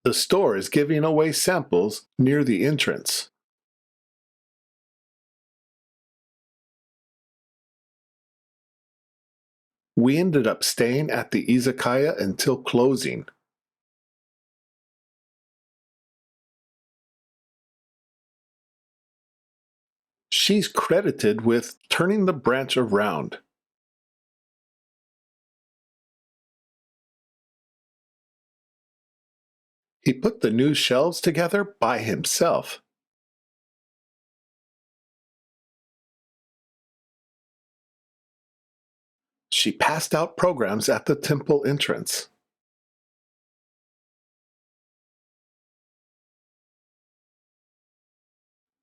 The store is giving away samples near the entrance. We ended up staying at the izakaya until closing. She's credited with turning the branch around. He put the new shelves together by himself. She passed out programs at the temple entrance.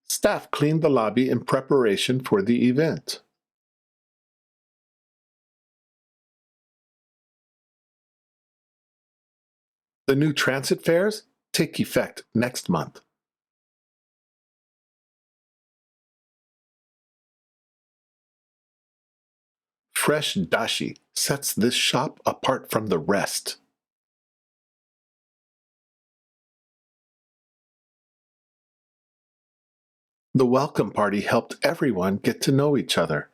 Staff cleaned the lobby in preparation for the event. The new transit fares take effect next month. Fresh dashi sets this shop apart from the rest. The welcome party helped everyone get to know each other.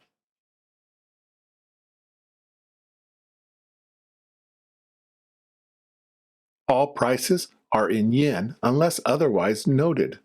All prices are in yen unless otherwise noted.